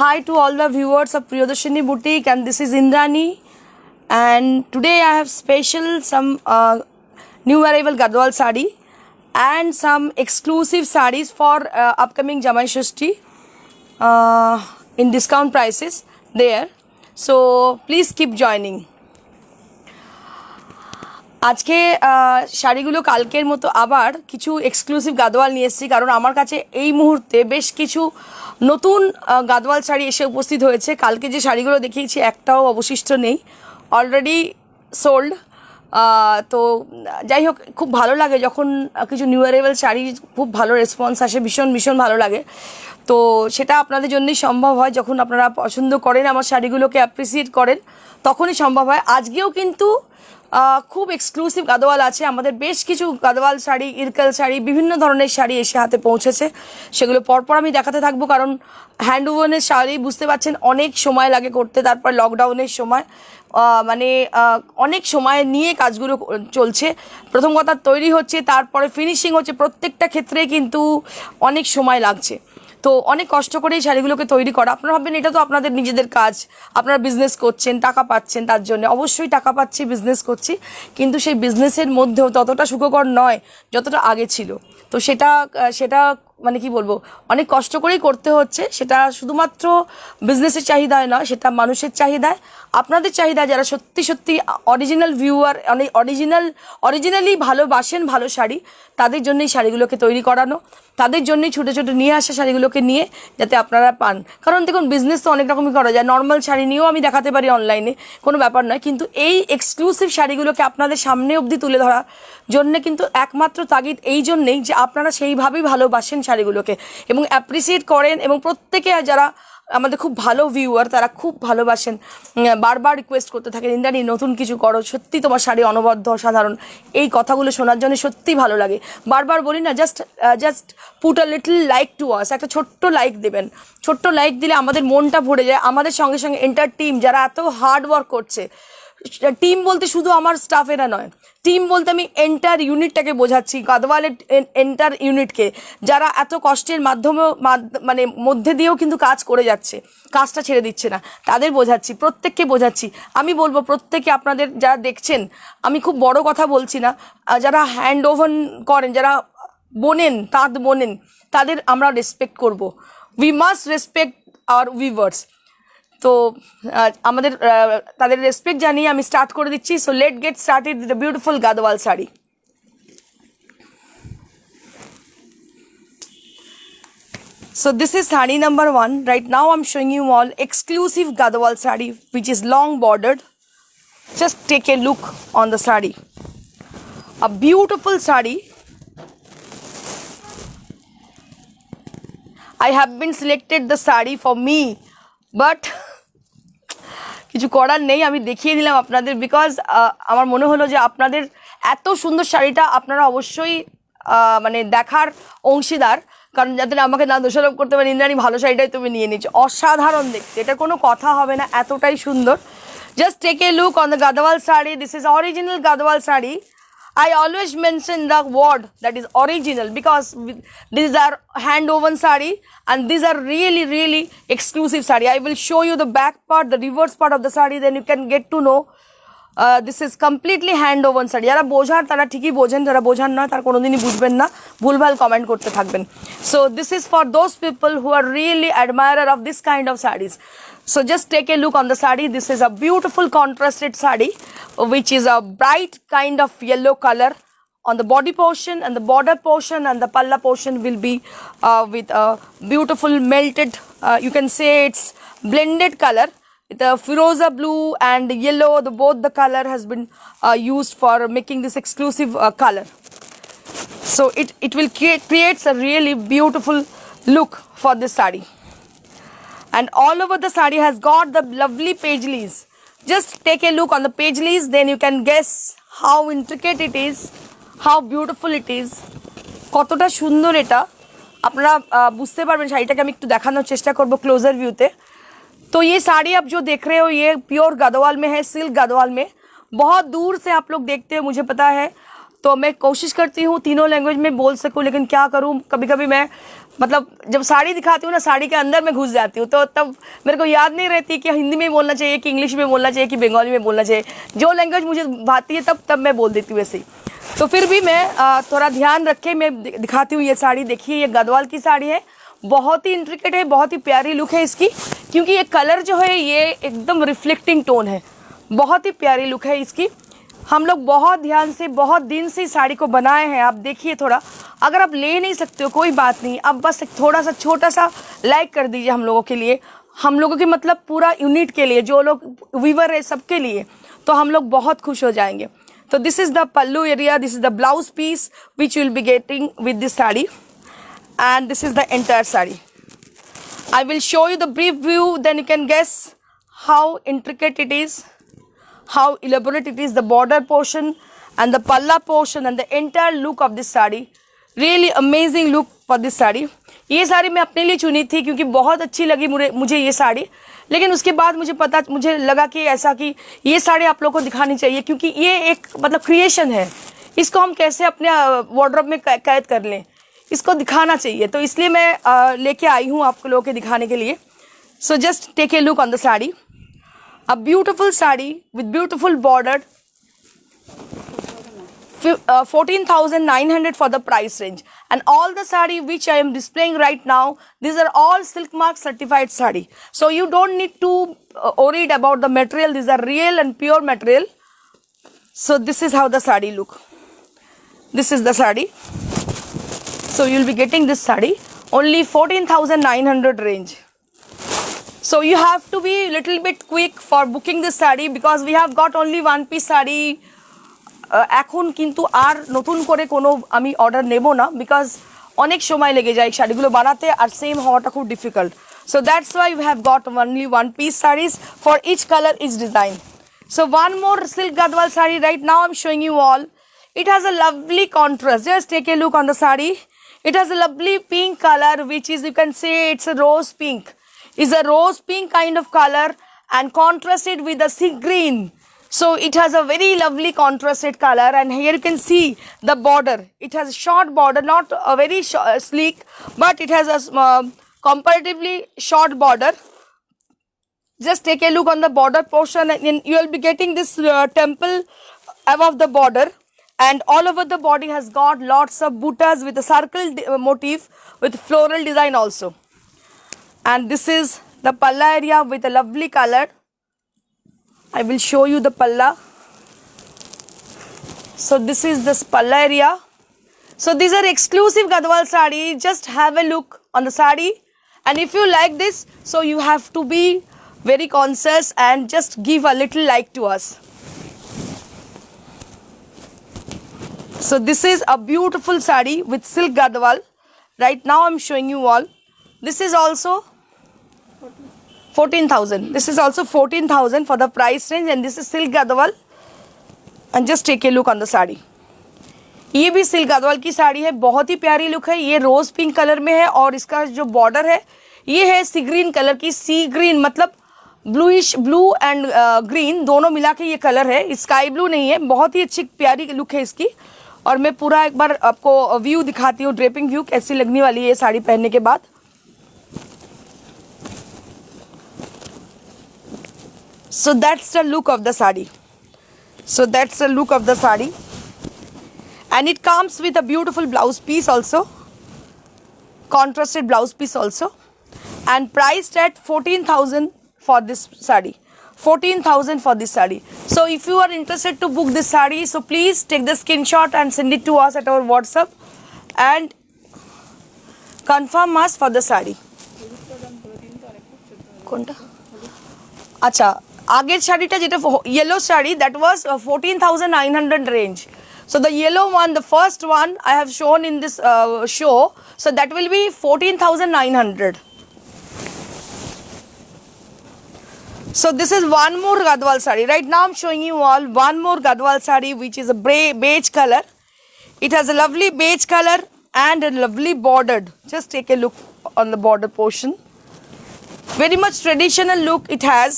Hi to all the viewers of Priyadarshini Boutique, and this is Indrani. And today I have special some new arrival Gadwal sari and some exclusive sarees for upcoming Jamai Shashti in discount prices there. So please keep joining. আজকে শাড়িগুলো কালকের মতো আবার কিছু exclusive Gadwal নিয়ে এসেছি, কারণ আমার কাছে এই মুহূর্তে বেশ কিছু নতুন গাদওয়াল শাড়ি এসে উপস্থিত হয়েছে। কালকে যে শাড়িগুলো দেখিয়েছি একটাও অবশিষ্ট নেই, অলরেডি সোল্ড। তো যাই হোক, খুব ভালো লাগে যখন কিছু নিউ অ্যারাইভাল শাড়ি খুব ভালো রেসপন্স আসে, ভীষণ ভীষণ ভালো লাগে। তো সেটা আপনাদের জন্যই সম্ভব হয়, যখন আপনারা পছন্দ করেন আমার শাড়িগুলোকে অ্যাপ্রিসিয়েট করেন তখনই সম্ভব হয়। আজকেও কিন্তু খুব এক্সক্লুসিভ গাদওয়াল আছে, আমাদের বেশ কিছু গাদওয়াল শাড়ি, ইরকাল শাড়ি, বিভিন্ন ধরনের শাড়ি এসে হাতে পৌঁছেছে। সেগুলো পরপর আমি দেখাতে থাকবো, কারণ হ্যান্ড ওভেনের শাড়ি বুঝতে পারছেন অনেক সময় লাগে করতে। তারপর লকডাউনের সময় অনেক সময় নিয়ে কাজগুলো চলছে। প্রথম কথা তৈরি হচ্ছে, তারপরে ফিনিশিং হচ্ছে, প্রত্যেকটা ক্ষেত্রে কিন্তু অনেক সময় লাগছে। তো অনেক কষ্ট করে এই শাড়িগুলোকে তৈরি করা। আপনারা ভাববেন এটা তো আপনাদের নিজেদের কাজ, আপনারা বিজনেস করছেন, টাকা পাচ্ছেন, তার জন্য অবশ্যই টাকা পাচ্ছি, বিজনেস করছি, কিন্তু সেই বিজনেসের মধ্যেও ততটা সুখকর নয় যতটা আগে ছিল। তো সেটা মানে কি বলবো, অনেক কষ্ট করেই করতে হচ্ছে। সেটা শুধুমাত্র বিজনেসের চাহিদায় নয়, সেটা মানুষের চাহিদায়, আপনাদের চাহিদা, যারা সত্যি সত্যি অরিজিনাল ভিউয়ার, অনেক অরিজিনালি ভালোবাসেন ভালো শাড়ি, তাদের জন্যই শাড়িগুলোকে তৈরি করানো, তাদের জন্যই ছোটো ছোটো নিয়ে আসা শাড়িগুলোকে নিয়ে যাতে আপনারা পান। কারণ দেখুন, বিজনেস তো অনেক রকমই করা যায়, নর্মাল শাড়ি নিয়েও আমি দেখাতে পারি অনলাইনে, কোনো ব্যাপার নয়, কিন্তু এই এক্সক্লুসিভ শাড়িগুলোকে আপনাদের সামনে অবধি তুলে ধরার জন্যে কিন্তু একমাত্র তাগিদ এই জন্যেই যে আপনারা সেইভাবেই ভালোবাসেন শাড়িগুলোকে এবং অ্যাপ্রিসিয়েট করেন, এবং প্রত্যেকে যারা আমাদের খুব ভালো ভিউয়ার তারা খুব ভালোবাসেন, বারবার রিকোয়েস্ট করতে থাকেন, ইন্দ্রাণী নতুন কিছু করো, সত্যি তোমার শাড়ি অনবদ্য, অসাধারণ। এই কথাগুলো শোনার জন্য সত্যিই ভালো লাগে। বারবার বলি না, just put a little like to us, একটা ছোট্ট লাইক দেবেন। ছোট্ট লাইক দিলে আমাদের মনটা ভরে যায়। আমাদের সঙ্গে সঙ্গে এন্টার টিম যারা এত হার্ড ওয়ার্ক করছে, টিম বলতে শুধু আমার স্টাফেরা নয়, টিম বলতে আমি এন্টার ইউনিটটাকে বোঝাচ্ছি, গাদওয়ালের এন্টার ইউনিটকে, যারা এত কষ্টের মানে মধ্যে দিয়েও কিন্তু কাজ করে যাচ্ছে, কাজটা ছেড়ে দিচ্ছে না, তাদের বোঝাচ্ছি, প্রত্যেককে বোঝাচ্ছি। আমি বলবো প্রত্যেকে আপনাদের যারা দেখছেন, আমি খুব বড় কথা বলছি না, যারা হ্যান্ড ওভেন করেন, যারা তাঁত বোনেন, তাদের আমরা রেসপেক্ট করব। We must respect our weavers. তো আমাদের তাদের রেসপেক্ট জানিয়ে আমি স্টার্ট করে দিচ্ছি। So late get started with the beautiful Gadwal sari. So this is sari number 1. Right now I'm showing you all exclusive Gadwal sari which is long bordered. Just take a look on the sari. A beautiful sari. I have been selected the sari for me, but কিছু করার নেই, আমি দেখিয়ে দিলাম আপনাদের, because আমার মনে হলো যে আপনাদের এত সুন্দর শাড়িটা আপনারা অবশ্যই মানে দেখার অংশীদার, কারণ যাতে আমাকে না দোষারোপ করতে পারেন, ইন্দ্রাণী ভালো শাড়িটাই তুমি নিয়ে নিচ্ছ, অসাধারণ দেখতে, এটা কোনো কথা হবে না, এতটাই সুন্দর। Just take a look on the Gadwal sari. This is original Gadwal sari. I always mention the word that is original because these are hand woven sari and these are really exclusive sari. I will show you the back part, the reverse part of the sari, then you can get to know this is completely hand woven sari. যারা বোঝার তারা ঠিকই বোঝেন, যারা বোঝার নয় তারা কোনোদিনই বুঝবেন না, ভুলভাল কমেন্ট করতে থাকবেন। So this is for those people who are really admirer of this kind of sarees. So just take a look on the sari. This is a beautiful contrasted sari which is a bright kind of yellow color on the body portion, and the border portion and the palla portion will be with a beautiful melted, you can say it's blended color. The Firoza blue and yellow, both the color has been used for making this exclusive color. So it will creates a really beautiful look for this sari. And all over the sari has got the lovely paisleys. Just take a look on the paisleys, then you can guess how intricate it is, how beautiful it is. কতটা সুন্দর এটা আপনারা বুঝতে পারবেন। শাড়িটাকে আমি একটু দেখানোর চেষ্টা করব ক্লোজার ভিউতে। तो ये साड़ी आप जो देख रहे हो ये प्योर गदवाल में है, सिल्क गदवाल में। बहुत दूर से आप लोग देखते हो, मुझे पता है, तो मैं कोशिश करती हूँ तीनों लैंग्वेज में बोल सकूँ, लेकिन क्या करूँ, कभी कभी मैं मतलब जब साड़ी दिखाती हूँ ना, साड़ी के अंदर मैं घुस जाती हूँ, तो तब मेरे को याद नहीं रहती कि हिंदी में बोलना चाहिए कि इंग्लिश में बोलना चाहिए कि बंगाली में बोलना चाहिए। जो लैंग्वेज मुझे भाती है तब मैं बोल देती हूँ वैसे ही। तो फिर भी मैं थोड़ा ध्यान रख के मैं दिखाती हूँ ये साड़ी। देखिए, ये गढ़वाल की साड़ी है, बहुत ही इंट्रिकेट है, बहुत ही प्यारी लुक है इसकी, क्योंकि ये कलर जो है ये एकदम रिफ्लेक्टिंग टोन है, बहुत ही प्यारी लुक है इसकी। हम लोग बहुत ध्यान से, बहुत दिन से इस साड़ी को बनाए हैं। आप देखिए थोड़ा, अगर आप ले नहीं सकते हो कोई बात नहीं, आप बस थोड़ा सा छोटा सा लाइक कर दीजिए हम लोगों के लिए, हम लोगों के मतलब पूरा यूनिट के लिए, जो लोग वीवर है सबके लिए, तो हम लोग बहुत खुश हो जाएंगे। तो this is the pallu area, this is the blouse piece which will be getting with this sari, and this is the entire saree. I will show you the brief view, then you can guess how intricate it is, how elaborate it is, the border portion and the palla portion and the entire look of this saree. Really amazing look for this saree. ये साड़ी मैं अपने लिए चुनी थी क्योंकि बहुत अच्छी लगी मुझे ये साड़ी, लेकिन उसके बाद मुझे लगा कि ऐसा कि ये साड़ी आप लोगों को दिखानी चाहिए, क्योंकि ये एक मतलब क्रिएशन है, इसको हम कैसे अपने वार्डरोब में कैद कर लें, इसको दिखाना चाहिए, तो इसलिए मैं लेके आई हूँ आप लोगों के दिखाने के लिए। So just take a look on the sari, a beautiful sari with beautiful border, 14,900 for the price range, and all the saree which I am displaying right now, these are all silk mark certified saree, so you don't need to worried about the material. These are real and pure material. So this is how the saree look. This is the saree. So you will be getting this saree only 14,900 range. So you have to be little bit quick for booking this saree because we have got only one piece saree. এখন কিন্তু আর নতুন করে কোনো আমি order নেব না, because অনেক সময় লেগে যায় শাড়িগুলো বানাতে, আর সেম হওয়াটা খুব difficult. So that's why we have got only one piece saris for each colour, each design. So one more silk Gadwal sari right now I am showing you all. It has a lovely contrast. Just take a look on the saree. It has a lovely pink color, which is, you can say it's a rose pink. It's a rose pink kind of color and contrasted with the sea green. So it has a very lovely contrasted color, and here you can see the border. It has a short border, not a very sleek, but it has a comparatively short border. Just take a look on the border portion, and you will be getting this temple above the border, and all over the body has got lots of buttas with a circle motif with floral design also. And this is the palla area with a lovely color. I will show you the palla. So this is this palla area. So these are exclusive Gadwal sari. Just have a look on the sari, and if you like this, so you have to be very conscious and just give a little like to us. So this is a beautiful sari with silk Gadwal. Right now I'm showing you all. This is also 14,000. This is also 14,000 for the price range, and this is silk Gadwal. And just take a look on the sari. ये भी silk Gadwal की साड़ी है, बहुत ही प्यारी look है। ये रोज pink colour में है, और इसका जो बॉर्डर है ये है सी ग्रीन कलर की। सी ग्रीन मतलब ब्लूइश, ब्लू एंड ग्रीन दोनों मिला के ये कलर है, स्काई ब्लू नहीं है। बहुत ही अच्छी प्यारी लुक है इसकी, और मैं पूरा एक बार आपको व्यू दिखाती हूँ, ड्रेपिंग व्यू कैसी लगने वाली है ये साड़ी पहनने के बाद। So that's the look of the sari. So that's the look of the sari, and it comes with a beautiful blouse piece also, contrasted blouse piece also, and priced at 14,000 for this sari. 14,000 for this sari. So if you are interested to book this sari, so please take the screenshot and send it to us at our WhatsApp and confirm us for the sari. কোনটা? আচ্ছা, আগের শাড়িটা যেটা yellow sari, that was 14,900 range. So the yellow one, the first one I have shown in this show, so that will be 14,900. So this is one more Gadwal sari. Right now I'm showing you all one more Gadwal sari, which is a beige color. It has a lovely beige color and a lovely bordered. Just take a look on the border portion. Very much traditional look it has.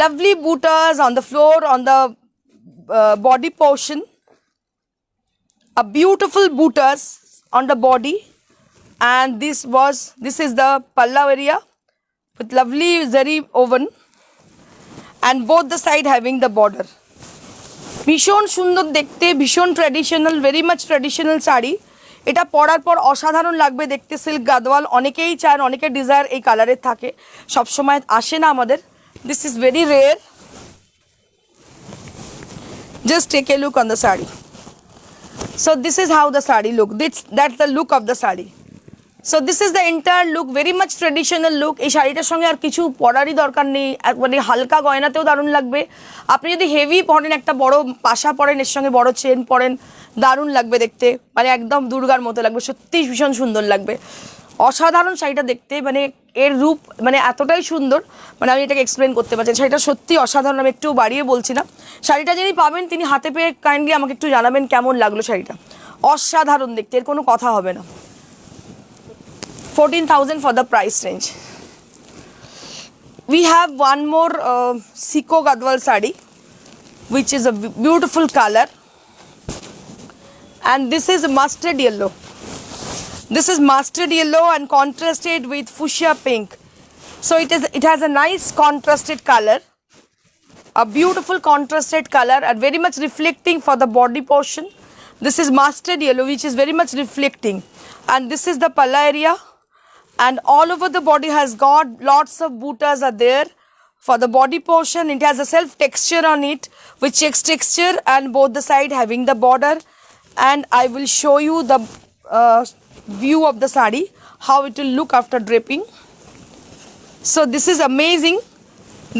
Lovely buttas on the floor, on the body portion. A beautiful buttas on the body, and this is the palla area with lovely zari woven, and both the side having the border. ভীষণ সুন্দর দেখতে, ভীষণ traditional, very much traditional sari. এটা পরার পর অসাধারণ লাগবে দেখতে। সিল্ক গাদওয়াল অনেকেই চান, অনেকের ডিজায়ার এই কালারের থাকে, সবসময় আসে না আমাদের। This is very rare. Just take a look on the sari. So this is how the sari look, that's the look of the sari. So this is the entire look, very much traditional look. এই শাড়িটার সঙ্গে আর কিছু পরারই দরকার নেই, মানে হালকা গয়নাতেও দারুণ লাগবে। আপনি যদি হেভি পরেন, একটা বড় পাশা পরেন, এর সঙ্গে বড় চেন পরেন, দারুণ লাগবে দেখতে, মানে একদম দুর্গার মতো লাগবে, সত্যিই ভীষণ সুন্দর লাগবে। অসাধারণ শাড়িটা দেখতে, মানে এর রূপ মানে এতটাই সুন্দর, মানে আমি এটাকে এক্সপ্লেন করতে পারছি। শাড়িটা সত্যি অসাধারণ, আমি একটু বাড়িয়ে বলছি না। শাড়িটা যিনি পাবেন তিনি হাতে পেয়ে কাইন্ডলি আমাকে একটু জানাবেন কেমন লাগলো শাড়িটা। অসাধারণ দেখতে, এর কোনো কথা হবে না। 14,000 for the price range. We have one more Siko Gadwal sari, which is a beautiful color, and this is mustard yellow. This is mustard yellow and contrasted with fuchsia pink. So it has a nice contrasted color, a beautiful contrasted color, and very much reflecting for the body portion. This is mustard yellow, which is very much reflecting, and this is the palla area. And all over the body has got lots of buttas are there for the body portion. It has a self texture on it, with checks texture, and both the side having the border. And I will show you the view of the sari, how it will look after draping. So this is amazing.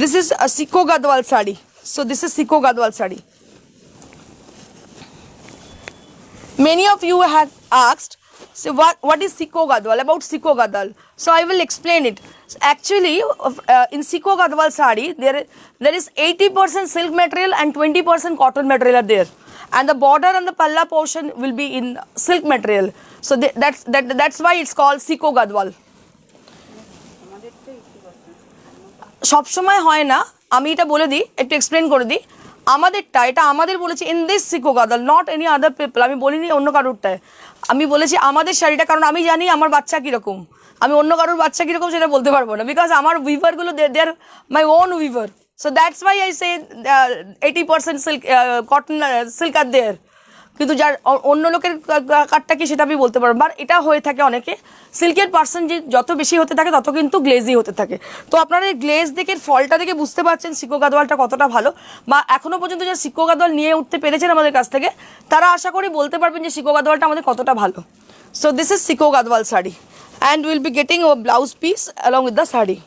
This is a Siko Gadwal sari. So this is Siko Gadwal sari. Many of you have asked, so what is Siko Gadwal? About Siko Gadwal. So I will explain it. Actually, in Siko Gadwal sari, there is 80% silk material and 20% cotton material are there, and the border and the palla portion will be in silk material. So that's why it's called Siko Gadwal. সব সময় হয় না, আমি এটা বলে দিই, একটু explain করে দিই। আমাদেরটা, এটা আমাদের বলেছি in this sico Gadwal, not any other people. আমি বলিনি অন্য কারোরটায়, আমি বলেছি আমাদের শাড়িটা, কারণ আমি জানি আমার বাচ্চা কীরকম। আমি অন্য কারোর বাচ্চা কীরকম সেটা বলতে পারবো না, বিকজ আমার উইভারগুলো they are my own weaver. So that's why I say 80% silk cotton silk are there. কিন্তু যার অন্য লোকের কাটটা কি সেটা আমি বলতে পারবো। বাট এটা হয়ে থাকে অনেকে, সিল্কের পার্সেন্ট যত বেশি হতে থাকে তত কিন্তু গ্লেজি হতে থাকে। তো আপনারা এই গ্লেজ দেখে, ফলটা দেখে বুঝতে পারছেন সিকো গাদওয়ালটা কতটা ভালো, বা এখনো পর্যন্ত যারা সিকো গাদওয়াল নিয়ে উঠতে পেরেছেন আমাদের কাছ থেকে, তারা আশা করি বলতে পারবেন যে সিকো গাদওয়ালটা আমাদের কতটা ভালো। So this is sico Gadwal sari, and will be getting a blouse piece along with the sari.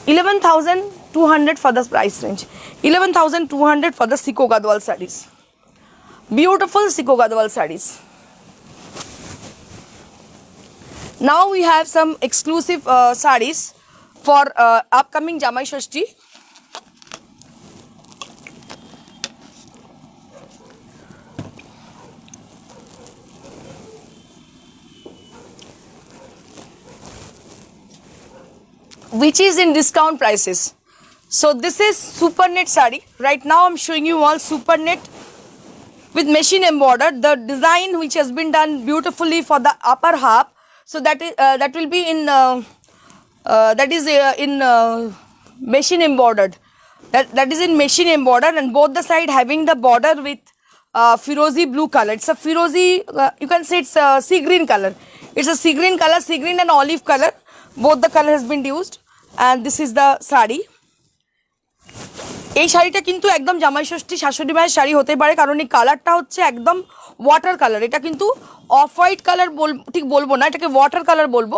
11,200 for the price range. 11,200 for the Siko Gadwal sarees. Beautiful Siko Gadwal sarees. Now we have some exclusive sarees for upcoming Jamai Shashti. Which is in discount prices. So this is super net sari. Right now I'm showing you all super net with machine embroidered. The design which has been done beautifully for the upper half. So that will be in machine embroidered. That is in machine embroidered, and both the side having the border with Firozi blue color. It's a Firozi, you can say it's a sea green color. It's a sea green color, sea green and olive color. Both the color has been used, and this is the sari. এই শাড়িটা কিন্তু একদম জামাই ষষ্ঠী শাশুড়ি মায়ের শাড়ি হতে পারে, কারণ এই কালারটা হচ্ছে একদম ওয়াটার কালার। এটা কিন্তু অফ হোয়াইট কালার ঠিক বলবো না, এটাকে ওয়াটার কালার বলবো।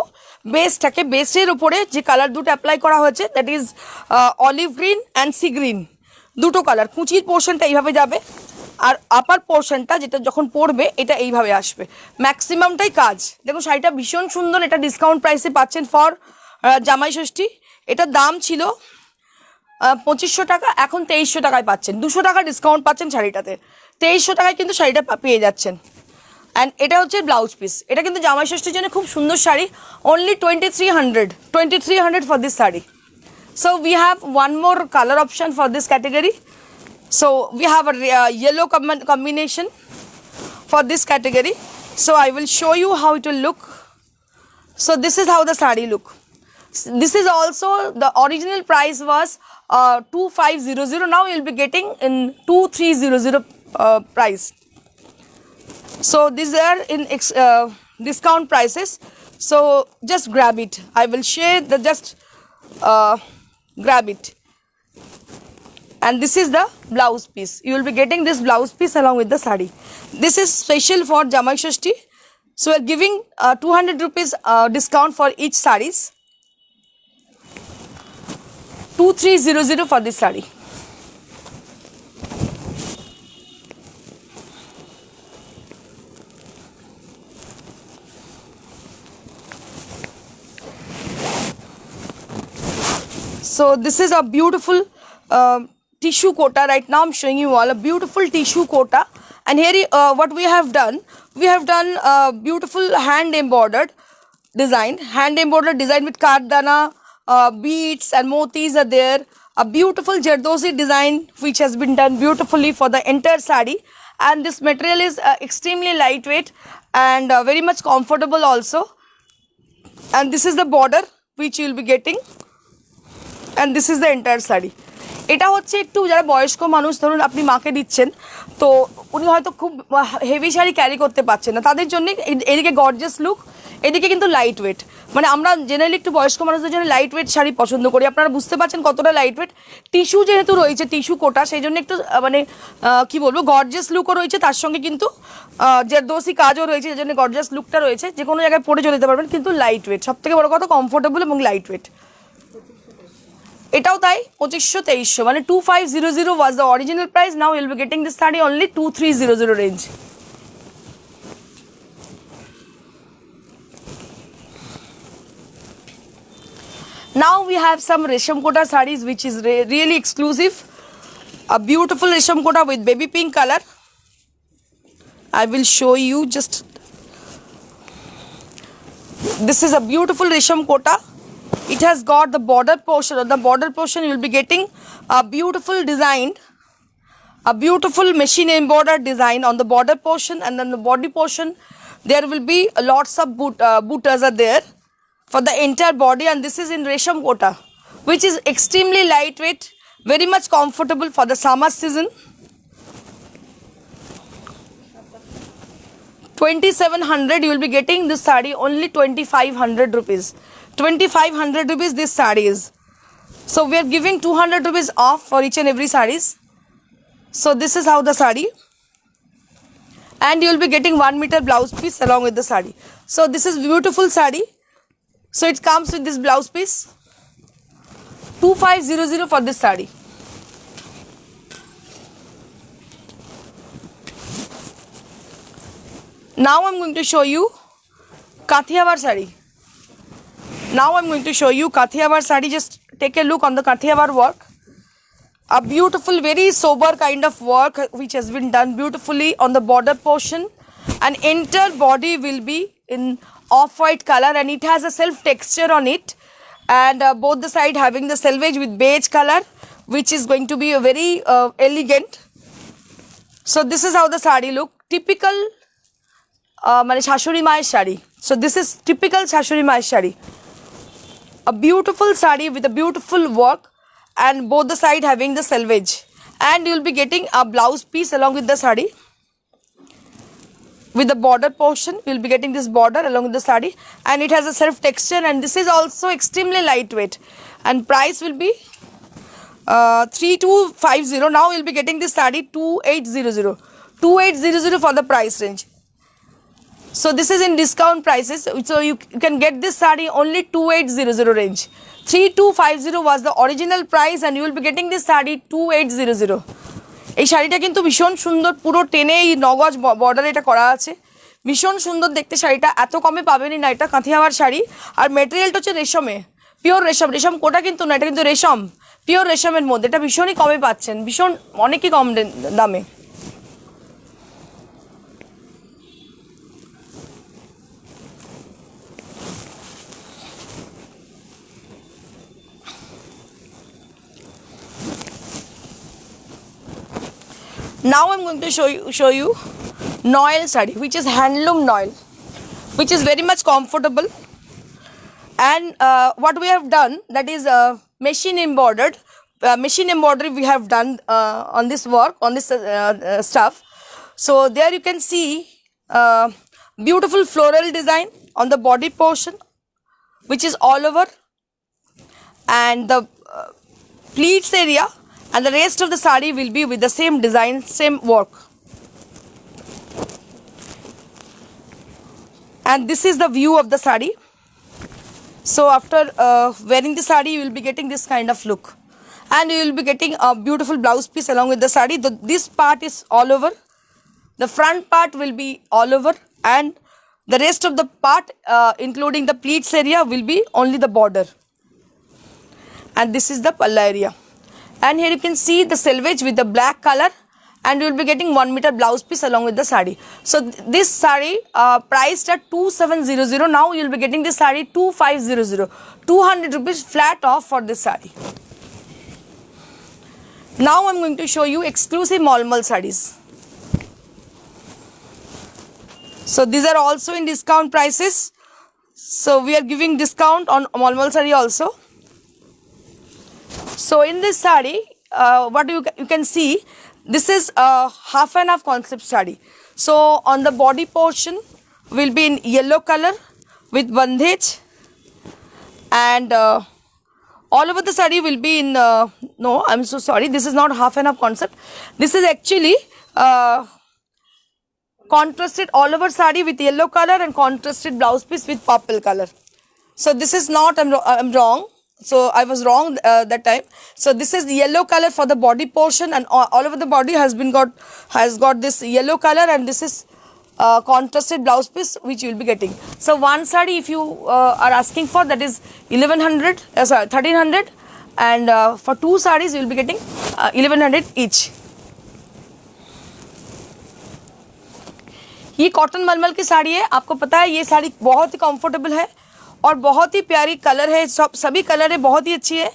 বেসটাকে, বেসের উপরে যে কালার দুটো অ্যাপ্লাই করা হয়েছে, that is olive green and sea green, দুটো কালার। কুচির পোর্শনটা এইভাবে যাবে, আর আপার পোর্শনটা যেটা যখন পরবে এটা এইভাবে আসবে। ম্যাক্সিমামটাই কাজ। দেখুন শাড়িটা ভীষণ সুন্দর, এটা ডিসকাউন্ট প্রাইসে পাচ্ছেন ফর জামাই ষষ্ঠী। এটার দাম ছিল 2500 টাকা, এখন 2300 টাকায় পাচ্ছেন। 200 টাকা ডিসকাউন্ট পাচ্ছেন শাড়িটাতে, 2300 টাকায় কিন্তু শাড়িটা পেয়ে যাচ্ছেন। অ্যান্ড এটা হচ্ছে ব্লাউজ পিস। এটা কিন্তু জামাই ষষ্ঠীর জন্য খুব সুন্দর sari. Only 2300 for this sari. So we have one more colour option for this category. So we have a yellow combination for this category. So I will show you how it will look. So this is how the sari look. This is also the original price was 2500. Now you will be getting in 2300 price. So these are in discount prices. So just grab it. I will share the just grab it. And this is the blouse piece. You will be getting this blouse piece along with the sari. This is special for Jamai Shashti. So we are giving 200 rupees discount for each sarees. 2300 for this saree. So this is a beautiful tissue kota. Right now I'm showing you all a beautiful tissue kota. And here what we have done a beautiful hand embroidered design with kardana, beads and motis are there. A beautiful Jardosi design which has been done beautifully for the entire sari. And this material is extremely lightweight and very much comfortable also. And this is the border which you will be getting. And this is the entire sari. এটা হচ্ছে একটু যারা বয়স্ক মানুষ ধরুন আপনি মাকে দিচ্ছেন তো উনি হয়তো খুব হেভি শাড়ি ক্যারি করতে পারছেন না তাদের জন্য এদিকে গর্জিয়াস লুক এদিকে কিন্তু লাইট ওয়েট মানে আমরা জেনারেলি একটু বয়স্ক মানুষদের জন্য লাইট ওয়েট শাড়ি পছন্দ করি আপনারা বুঝতে পারছেন কতটা লাইট ওয়েট টিস্যু যেহেতু রয়েছে টিস্যু কোটা সেই জন্য একটু মানে কি বলবো গর্জিয়াস লুকও রয়েছে তার সঙ্গে কিন্তু জেরদোসি কাজও রয়েছে সেই জন্য গর্জিয়াস লুকটা রয়েছে যে কোনো জায়গায় পরে চলে যেতে পারবেন কিন্তু লাইট ওয়েট সবথেকে বড় কথা কমফোর্টেবল এবং লাইট ওয়েট এটাও তাই 2500 মানে 2500 was the original price. Now you'll be getting this saree only 2300 range. Now we have some Resham Kota sarees which is really exclusive. A beautiful Resham Kota with baby pink color. I will show you just. This is a beautiful Resham Kota. It has got the border portion. On the border portion you will be getting a beautiful design, a beautiful machine embroidered design on the border portion, and then the body portion there will be lots of bootas are there for the entire body. And this is in Resham Kota which is extremely lightweight, very much comfortable for the summer season. 2700 you will be getting this saree only 2500 rupees. 2500 rupees this saree is. So we are giving 200 rupees off for each and every sarees. So this is how the saree. And you will be getting 1 meter blouse piece along with the saree. So this is beautiful saree. So it comes with this blouse piece. 2500 for this saree. Now I'm going to show you Kathiawar saree. Now I'm going to show you Kathiawar saree. Just take a look on the Kathiawar work. A beautiful, very sober kind of work which has been done beautifully on the border portion. And entire body will be in off-white color and it has a self texture on it. And both the side having the selvage with beige color which is going to be a very elegant. So this is how the saree look. Typical মানে শাশুড়ি মায়ের sari. So this is typical শাশুড়ি মায়ের sari. A beautiful saree with a beautiful work and both the side having the selvage. And you will be getting a blouse piece along with the saree. With the border portion, you will be getting this border along with the saree. And it has a self texture and this is also extremely lightweight. And price will be 3250. Now you will be getting this saree 2800. 2800 for the price range. So this is in discount prices. So you can get this saree only 2800 range. 3250 was the original price and you will be getting this saree 2800. এই শাড়িটা কিন্তু ভীষণ সুন্দর পুরো টেনে এই নগজ border এটা করা আছে ভীষণ সুন্দর দেখতে শাড়িটা এত কমে পাবেনই না এটা কাঁথিয়াওয়ার শাড়ি আর ম্যাটেরিয়ালটা হচ্ছে রেশমে পিওর রেশম কোটা কিন্তু না এটা কিন্তু রেশম পিওর রেশমের মধ্যে এটা ভীষণই কমে পাচ্ছেন ভীষণ অনেকই কম দামে Now I'm going to show you Noel saree which is handloom Noel which is very much comfortable And what we have done, that is machine embroidered. Machine embroidery we have done on this work, on this stuff. So there you can see beautiful floral design on the body portion, which is all over, and the pleats area, and the rest of the sari will be with the same design, same work. And this is the view of the sari. So after wearing the sari, you will be getting this kind of look, and you will be getting a beautiful blouse piece along with the sari. This part is all over, the front part will be all over, and the rest of the part including the pleats area will be only the border. And this is the palla area, and here you can see the selvage with the black color, and you will be getting 1 meter blouse piece along with the sari. So this sari priced at 2700. Now you will be getting this sari 2500, 200 rupees flat off for this sari. Now I am going to show you exclusive Malmal sarees. So these are also in discount prices. So we are giving discount on Malmal saree also. So in this saree, what you can see, this is a half and half concept saree. So on the body portion will be in yellow color with bandhej, and all over the saree will be in no, I'm so sorry, this is not half and half concept. This is actually contrasted all over saree with yellow color and contrasted blouse piece with purple color. So this is not, I'm wrong. So I was wrong that time. So this is the yellow color for the body portion, and all over the body has got this yellow color, and this is contrasted blouse piece which you will be getting. So one saree, if you are asking for, that is 1300, and for two sarees you will be getting 1100 each. ये cotton मलमल की साड़ी है. आपको पता है ये साड़ी बहुत ही comfortable है और बहुत ही प्यारी कलर है. सभी कलर है बहुत ही अच्छी है,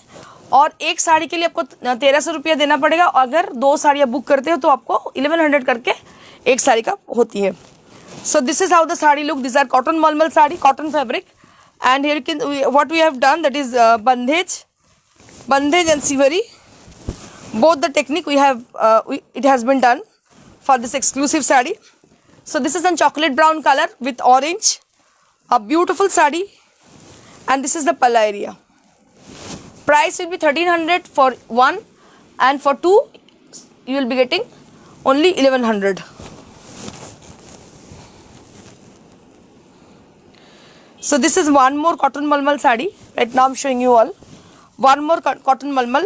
और एक साड़ी के लिए आपको 1300 रुपया देना पड़ेगा. अगर दो साड़ियाँ बुक करते हो तो आपको 1100 करके एक साड़ी का होती है. So this is how the saree look. These are cotton malmal saree, cotton fabric, and here you can what we have done, that is bandhej and sivari. Both the technique we have it has been done for this exclusive saree. So this is a chocolate brown color with orange, a beautiful saree, and this is the palla area. Price will be 1300 for one, and for two you will be getting only 1100. So this is one more cotton malmal saree. Right now I am showing you all one more cotton malmal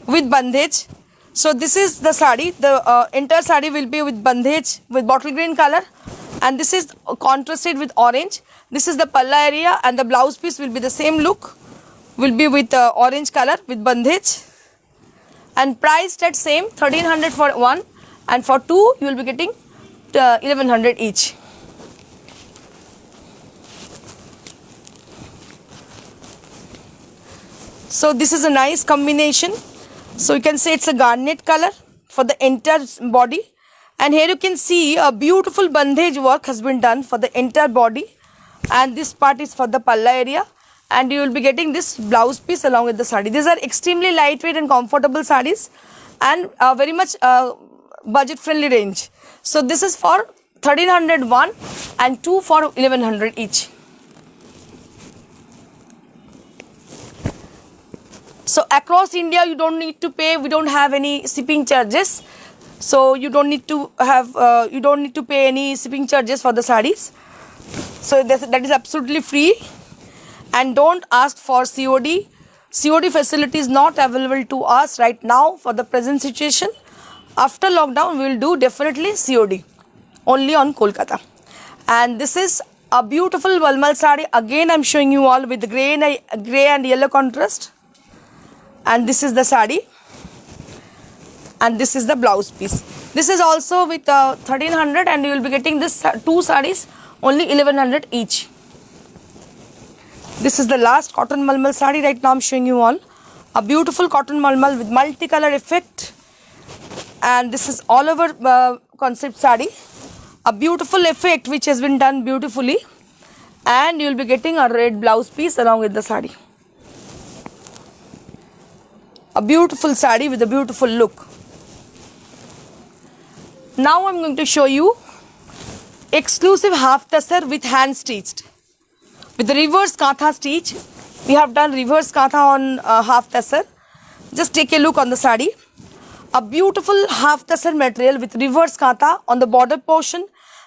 with bandhej. So this is the saree. The entire saree will be with bandhej with bottle green color, and this is contrasted with orange. This is the palla area, and the blouse piece will be the same look, will be with orange color with bandhej, and priced at same 1300 for one, and for two you will be getting 1100 each. So this is a nice combination. So you can say it's a garnet color for the entire body, and here you can see a beautiful bandhej work has been done for the entire body, and this part is for the palla area, and you will be getting this blouse piece along with the saree. These are extremely lightweight and comfortable sarees, and very much budget friendly range. So this is for 1300 one, and two for 1100 each. So across India you don't need to pay, we don't have any shipping charges. So you don't need to have pay any shipping charges for the sarees. So that is absolutely free, and don't ask for COD. COD facility is not available to us right now for the present situation. After lockdown we will do definitely COD only on Kolkata. And this is a beautiful Malmal saree. Again I am showing you all with grey and yellow contrast. And this is the saree, and this is the blouse piece. This is also with 1300, and you will be getting this two sarees only 1100 each. This is the last cotton malmal saree. Right now I am showing you all a beautiful cotton malmal with multicolor effect, and this is all over concept saree, a beautiful effect which has been done beautifully, and you'll be getting a red blouse piece along with the sari. A beautiful sari with a beautiful look. Now I'm going to show you exclusive half tassar with hand stitched. With the reverse kantha stitch, we have done reverse kantha on half tassar. Just take a look on the sari. A beautiful half tassar material with reverse kantha on the border portion,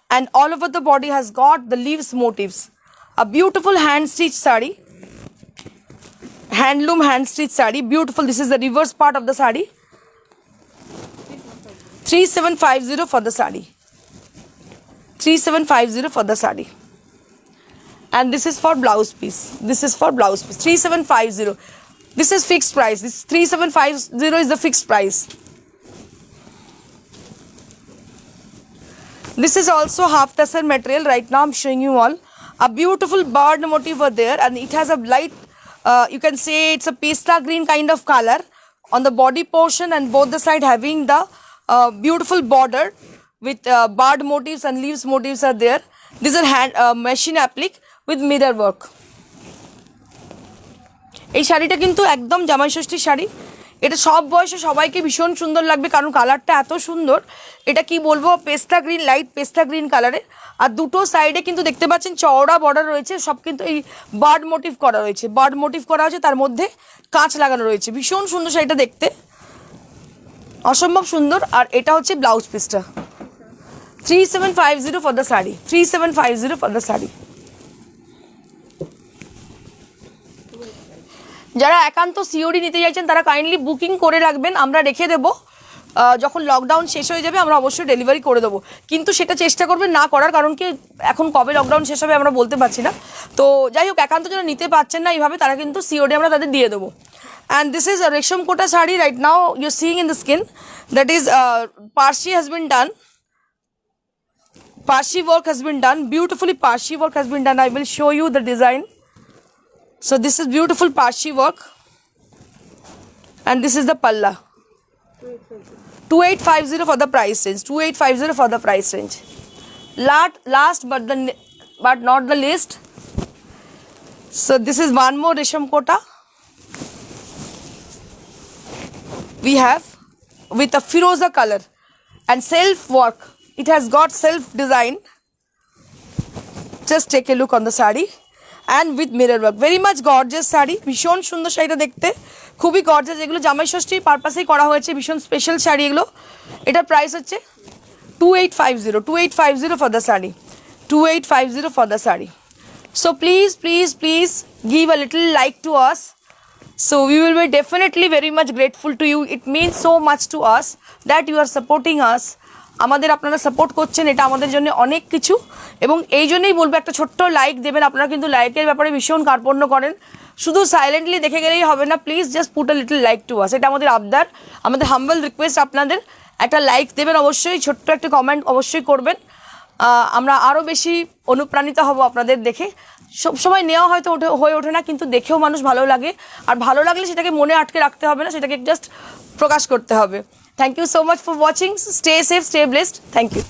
and all over the body has got the leaves motifs. A beautiful hand stitched sari. Handloom hand stitched sari. Beautiful. This is the reverse part of the sari. 3750 for the sari. 3750 for the sari. And this is for blouse piece. This is for blouse piece. 3750. This is fixed price. This 3750 is the fixed price. This is also half tassar material. Right now I'm showing you all. A beautiful bird motif over there, and it has a light, you can say it's a pasta green kind of color on the body portion, and both the side having the beautiful border with bird motifs and leaves motifs are there. These are hand machine applique with mirror work. এই শাড়িটা কিন্তু একদম জামাই ষষ্ঠীর শাড়ি। এটা সব বয়সে সবাইকে ভীষণ সুন্দর লাগবে, কারণ কালারটা এত সুন্দর। এটা কি বলবো, পেস্তা গ্রিন, লাইট পেস্তা গ্রিন কালারে। আর দুটো সাইডে কিন্তু দেখতে পাচ্ছেন চওড়া বর্ডার রয়েছে, সব কিন্তু এই বার্ড মোটিভ করা রয়েছে। বার্ড মোটিভ করা হয়েছে, তার মধ্যে কাঁচ লাগানো রয়েছে। ভীষণ সুন্দর শাড়িটা দেখতে, অসম্ভব সুন্দর। আর এটা হচ্ছে ব্লাউজ পিসটা। 3750 for the sari. 3750 for the sari. যারা একান্ত সিওডি নিতে চাইছেন তারা কাইন্ডলি বুকিং করে রাখবেন, আমরা রেখে দেবো। যখন লকডাউন শেষ হয়ে যাবে আমরা অবশ্যই ডেলিভারি করে দেবো, কিন্তু সেটা চেষ্টা করবেন না করার, কারণ কি এখন কবে লকডাউন শেষ হবে আমরা বলতে পারছি না। তো যাই হোক, একান্ত যারা নিতে পারছেন না এইভাবে, তারা কিন্তু সিওডি আমরা তাদের দিয়ে দেবো। And this is resham Kota sari. Right now you are seeing in the screen, that is Parsi has been done. Parsi work has been done, beautifully Parsi work has been done. I will show you the design. So this is beautiful Parsi work, and this is the palla. 2850 for the price range. 2850 for the price range. Last but not the least. So this is one more resham kota. We have with a firoza color and self work. It has got self design. Just take a look on the sari. And with mirror work, very much gorgeous sari, ভীষণ সুন্দর শাড়িটা দেখতে, খুবই gorgeous. এগুলো জামাই ষষ্ঠীর পারপাসেই করা হয়েছে, ভীষণ স্পেশাল শাড়ি এগুলো। এটার প্রাইস হচ্ছে 2850 for the sari. 2850 for the sari. So please give a little like to us. So we will be definitely very much grateful to you. It means so much to us that you are supporting us. আমাদের আপনারা support করছেন, এটা আমাদের জন্য অনেক কিছু। এবং এই জন্যই বলবো একটা ছোট্ট লাইক দেবেন। আপনারা কিন্তু লাইকের ব্যাপারে ভীষণ কার্পণ্য করেন, শুধু সাইলেন্টলি দেখে গেলেই হবে না। Please just put a little like to us, এটা আমাদের আবদার, আমাদের হাম্বল রিকোয়েস্ট। আপনাদের একটা লাইক দেবেন অবশ্যই, ছোট্ট একটা কমেন্ট অবশ্যই করবেন। আমরা আরও বেশি অনুপ্রাণিত হব আপনাদের দেখে। সবসময় নেওয়া হয়তো হয়ে ওঠে না, কিন্তু দেখেও মানুষ ভালো লাগে। আর ভালো লাগলে সেটাকে মনে আটকে রাখতে হবে না, সেটাকে জাস্ট প্রকাশ করতে হবে। Thank you so much for watching. Stay safe, stay blessed. Thank you.